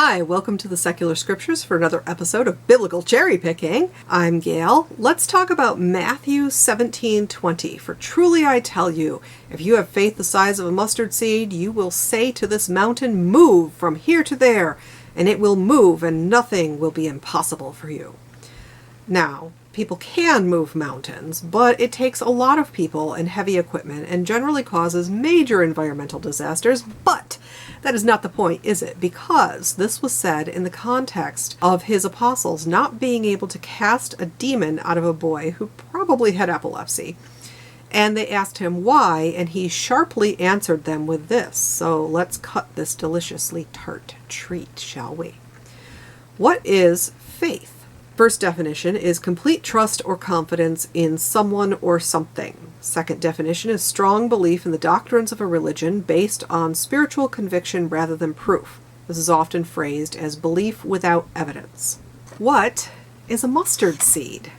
Hi, welcome to the Secular Scriptures for another episode of Biblical Cherry Picking. I'm Gail. Let's talk about Matthew 17:20. For truly I tell you, if you have faith the size of a mustard seed, you will say to this mountain, move from here to there, and it will move, and nothing will be impossible for you. Now, people can move mountains, but it takes a lot of people and heavy equipment and generally causes major environmental disasters, but that is not the point, is it? Because this was said in the context of his apostles not being able to cast a demon out of a boy who probably had epilepsy. And they asked him why, and he sharply answered them with this. So let's cut this deliciously tart treat, shall we? What is faith? First definition is complete trust or confidence in someone or something. Second definition is strong belief in the doctrines of a religion based on spiritual conviction rather than proof. This is often phrased as belief without evidence. What is a mustard seed?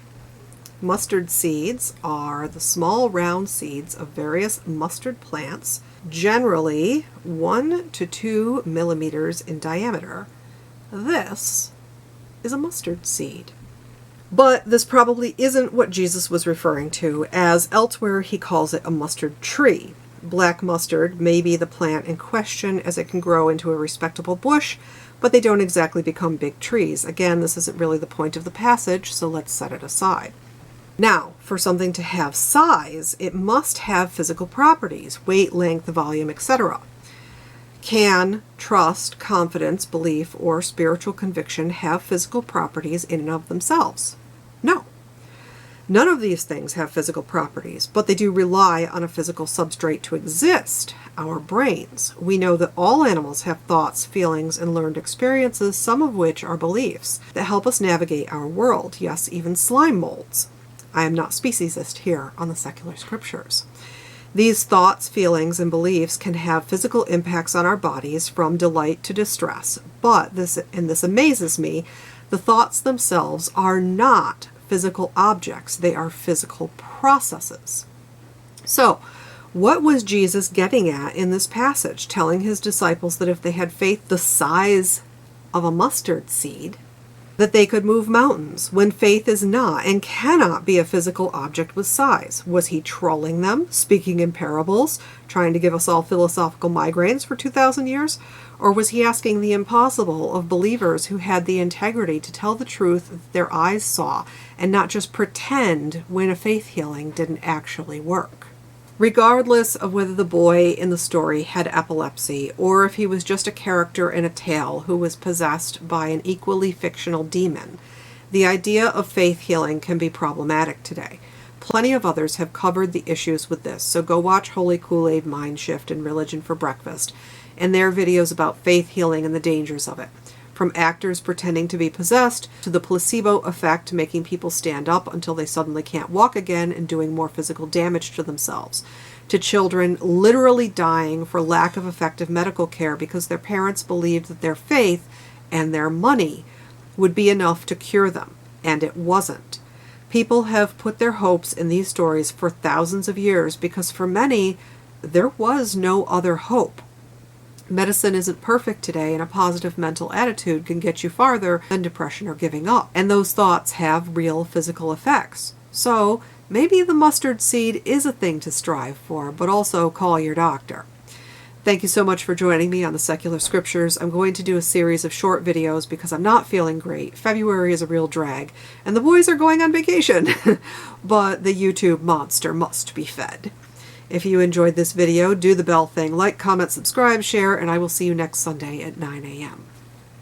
Mustard seeds are the small round seeds of various mustard plants, generally 1 to 2 millimeters in diameter. This is a mustard seed. But this probably isn't what Jesus was referring to, as elsewhere he calls it a mustard tree. Black mustard may be the plant in question, as it can grow into a respectable bush, but they don't exactly become big trees. Again, this isn't really the point of the passage, so let's set it aside. Now, for something to have size, it must have physical properties, weight, length, volume, etc. Can trust, confidence, belief, or spiritual conviction have physical properties in and of themselves? No. None of these things have physical properties, but they do rely on a physical substrate to exist, our brains. We know that all animals have thoughts, feelings, and learned experiences, some of which are beliefs that help us navigate our world, yes, even slime molds. I am not speciesist here on the Secular Scriptures. These thoughts, feelings, and beliefs can have physical impacts on our bodies from delight to distress. But this amazes me, the thoughts themselves are not physical objects. They are physical processes. So, what was Jesus getting at in this passage, telling his disciples that if they had faith the size of a mustard seed, that they could move mountains, when faith is not and cannot be a physical object with size? Was he trolling them, speaking in parables, trying to give us all philosophical migraines for 2,000 years? Or was he asking the impossible of believers who had the integrity to tell the truth that their eyes saw and not just pretend when a faith healing didn't actually work? Regardless of whether the boy in the story had epilepsy or if he was just a character in a tale who was possessed by an equally fictional demon, the idea of faith healing can be problematic today. Plenty of others have covered the issues with this, so go watch Holy Kool-Aid Mind Shift and Religion for Breakfast and their videos about faith healing and the dangers of it. From actors pretending to be possessed, to the placebo effect making people stand up until they suddenly can't walk again and doing more physical damage to themselves, to children literally dying for lack of effective medical care because their parents believed that their faith and their money would be enough to cure them, and it wasn't. People have put their hopes in these stories for thousands of years because for many, there was no other hope. Medicine isn't perfect today, and a positive mental attitude can get you farther than depression or giving up. And those thoughts have real physical effects. So maybe the mustard seed is a thing to strive for, but also call your doctor. Thank you so much for joining me on the Secular Scriptures. I'm going to do a series of short videos because I'm not feeling great. February is a real drag, and the boys are going on vacation. But the YouTube monster must be fed. If you enjoyed this video, do the bell thing, like, comment, subscribe, share, and I will see you next Sunday at 9 a.m.